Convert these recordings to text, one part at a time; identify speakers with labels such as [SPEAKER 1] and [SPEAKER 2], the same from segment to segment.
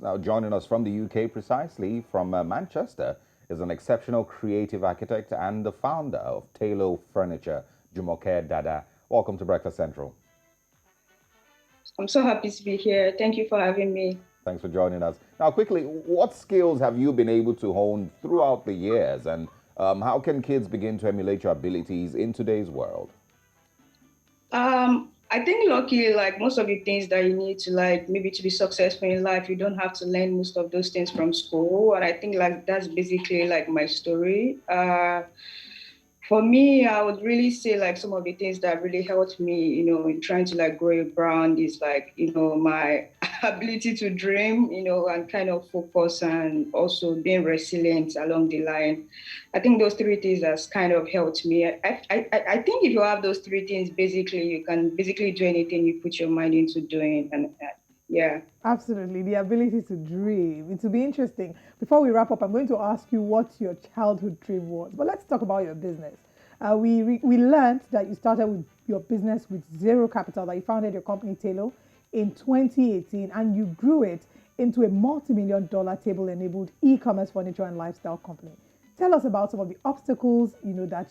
[SPEAKER 1] Now, joining us from the UK, precisely from Manchester, is an exceptional creative architect and the founder of Taylor Furniture, Jumoke Dada. Welcome to Breakfast Central.
[SPEAKER 2] I'm so happy to be here. Thank you for having me.
[SPEAKER 1] Thanks for joining us. Now, quickly, what skills have you been able to hone throughout the years, and how can kids begin to emulate your abilities in today's world?
[SPEAKER 2] I think luckily, like most of the things that you need to like maybe to be successful in life, you don't have to learn most of those things from school. And I think like that's basically like my story. For me, I would really say like some of the things that really helped me, in trying to like grow a brand is like, my ability to dream, and kind of focus and also being resilient along the line. I think those three things has kind of helped me. I think if you have those three things, basically you can basically do anything you put your mind into doing. And yeah.
[SPEAKER 3] Absolutely, the ability to dream. It will be interesting. Before we wrap up, I'm going to ask you what your childhood dream was. But let's talk about your business. We learned that you started with your business with zero capital, that you founded your company Taylor in 2018, and you grew it into a multi-million dollar table-enabled e-commerce furniture and lifestyle company. Tell us about some of the obstacles that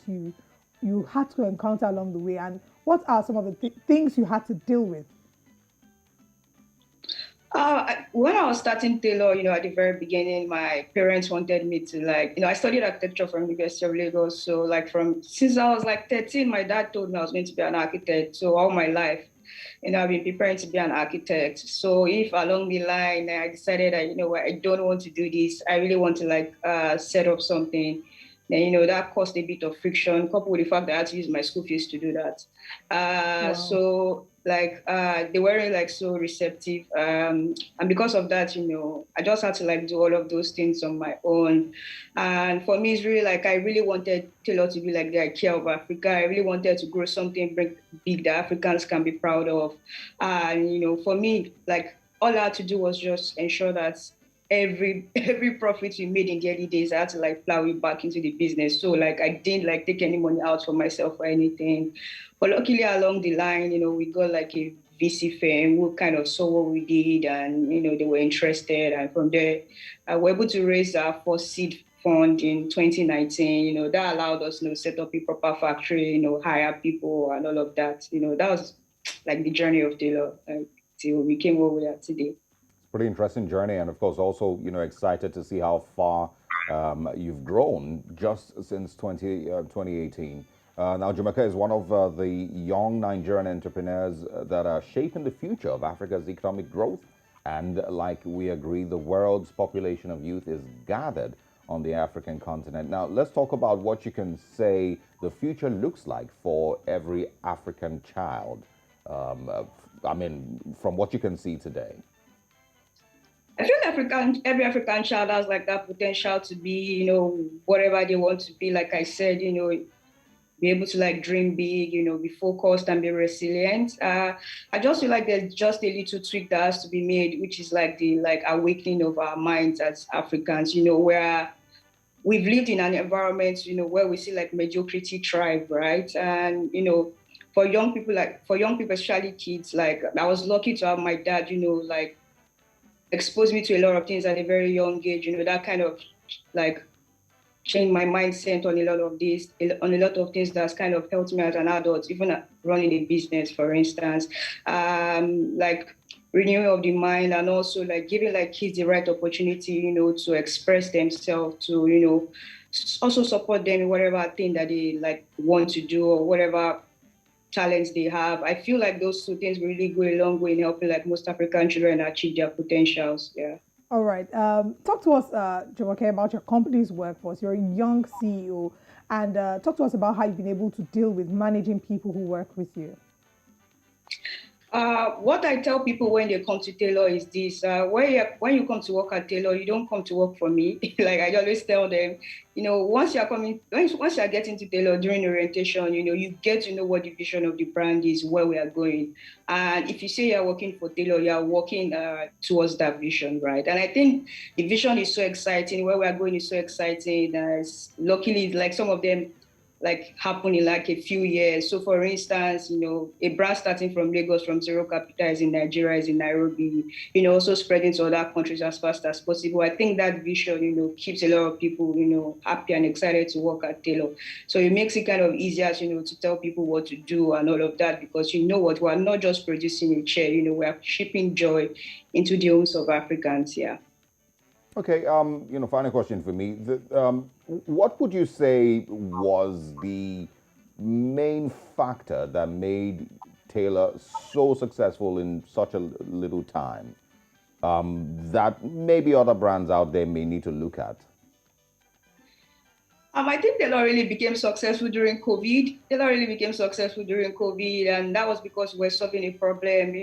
[SPEAKER 3] you had to encounter along the way, and what are some of the things you had to deal with.
[SPEAKER 2] When I was starting Taylor, at the very beginning, my parents wanted me to like, I studied architecture from University of Lagos. So like since I was like 13, my dad told me I was going to be an architect. So all my life, I've been preparing to be an architect. So if along the line I decided that, what, I don't want to do this, I really want to like set up something, then, that caused a bit of friction, coupled with the fact that I had to use my school fees to do that.
[SPEAKER 3] Wow.
[SPEAKER 2] So like they weren't like so receptive. And because of that, I just had to like do all of those things on my own. And for me, it's really like I really wanted Taylor to be like the IKEA of Africa. I really wanted to grow something big that Africans can be proud of. And for me, like all I had to do was just ensure that every profit we made in the early days, I had to like plow it back into the business. So like I didn't like take any money out for myself or anything. But luckily along the line, we got like a VC firm who kind of saw what we did, and they were interested. And from there, we were able to raise our first seed fund in 2019. That allowed us, set up a proper factory, hire people and all of that. That was like the journey of Taylor, like, till we came where we are today.
[SPEAKER 1] Pretty interesting journey, and of course, also excited to see how far you've grown just since 2018. Now, Jamaica is one of the young Nigerian entrepreneurs that are shaping the future of Africa's economic growth. And like we agree, the world's population of youth is gathered on the African continent. Now, let's talk about what you can say the future looks like for every African child. Um, uh, I mean, from what you can see today.
[SPEAKER 2] I feel every African child has like that potential to be, whatever they want to be. Like I said, be able to like dream big, be focused and be resilient. I just feel like there's just a little tweak that has to be made, which is like the like awakening of our minds as Africans, where we've lived in an environment, where we see like mediocrity thrive, right? And for young people, especially kids, like I was lucky to have my dad, like exposed me to a lot of things at a very young age. That kind of like changed my mindset on a lot of this, on a lot of things that's kind of helped me as an adult, even running a business, for instance. Like renewing of the mind, and also like giving like kids the right opportunity, to express themselves, to, also support them in whatever thing that they like want to do, or whatever talents they have. I feel like those two things really go a long way in helping like most African children achieve their potentials. Yeah.
[SPEAKER 3] All right. Talk to us, Jumoke, about your company's workforce. You're a young CEO, and talk to us about how you've been able to deal with managing people who work with you.
[SPEAKER 2] What I tell people when they come to Taylor is this: when you come to work at Taylor, you don't come to work for me. Like I always tell them, once you are getting to Taylor during orientation, you get to know what the vision of the brand is, where we are going. And if you say you're working for Taylor, you are working towards that vision, right? And I think the vision is so exciting. Where we are going is so exciting. Luckily, like some of them like happen in like a few years. So for instance, a brand starting from Lagos from zero capital is in Nigeria, is in Nairobi, also spreading to other countries as fast as possible. I think that vision, keeps a lot of people, happy and excited to work at Taylor. So it makes it kind of easier, to tell people what to do and all of that, because you know what, we're not just producing a chair, we're shipping joy into the homes of Africans, yeah.
[SPEAKER 1] Okay, final question for me. What would you say was the main factor that made Taylor so successful in such a little time that maybe other brands out there may need to look at?
[SPEAKER 2] I think Taylor really became successful during COVID. Taylor really became successful during COVID, and that was because we're solving a problem.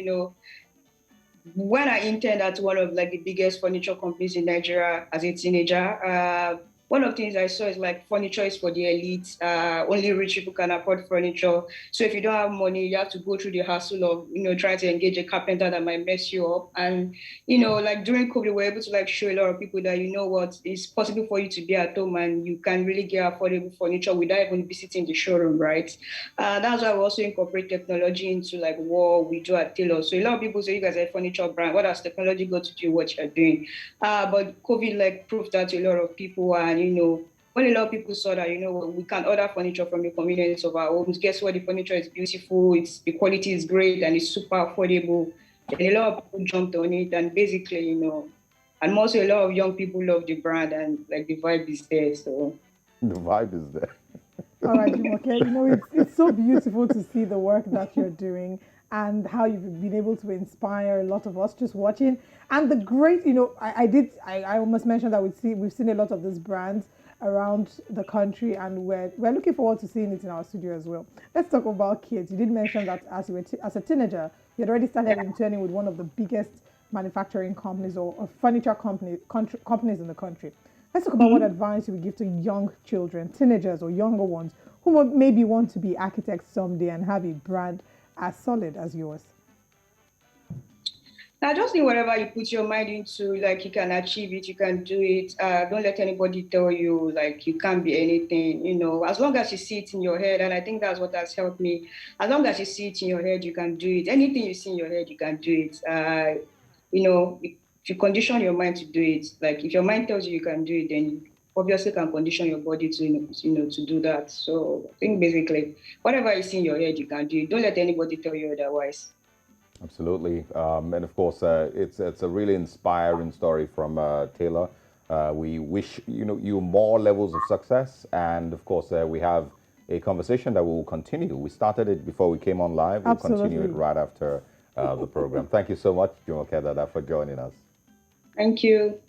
[SPEAKER 2] When I interned at one of like the biggest furniture companies in Nigeria as a teenager, one of the things I saw is like furniture is for the elites. Only rich people can afford furniture. So if you don't have money, you have to go through the hassle of trying to engage a carpenter that might mess you up. And like during COVID, we were able to like show a lot of people that what, it's possible for you to be at home and you can really get affordable furniture without even visiting the showroom, right? That's why we also incorporate technology into like what we do at Taylor. So a lot of people say you guys are a furniture brand. What has technology got to do what you're doing? But COVID like proved that to a lot of people, and when a lot of people saw that we can order furniture from the convenience of our homes. Guess what? The furniture is beautiful. The quality is great and it's super affordable. And a lot of people jumped on it, and basically and also a lot of young people love the brand, and like the vibe is there. So
[SPEAKER 1] The vibe is there.
[SPEAKER 3] All right, Jumoke, it's so beautiful to see the work that you're doing and how you've been able to inspire a lot of us just watching. And the great, I almost mentioned that we've seen a lot of these brands around the country, and we're looking forward to seeing it in our studio as well. Let's talk about kids. You did mention that as a teenager, you had already started interning with one of the biggest manufacturing companies or furniture companies in the country. Let's talk about what advice you would give to young children, teenagers or younger ones who maybe want to be architects someday and have a brand as solid as yours.
[SPEAKER 2] Now, just think whatever you put your mind into, like you can achieve it, you can do it. Don't let anybody tell you like you can't be anything. As long as you see it in your head, and I think that's what has helped me. As long as you see it in your head, you can do it. Anything you see in your head, you can do it. If you condition your mind to do it, like if your mind tells you can do it, then you obviously can condition your body to to do that. So I think basically whatever you see in your head, you can do it. Don't let anybody tell you otherwise.
[SPEAKER 1] Absolutely. And of course, it's a really inspiring story from Taylor. We wish you more levels of success, and of course, we have a conversation that will continue. We started it before we came on live. We'll continue it right after the program. Thank you so much, Jumoke Dada, for joining us.
[SPEAKER 2] Thank you.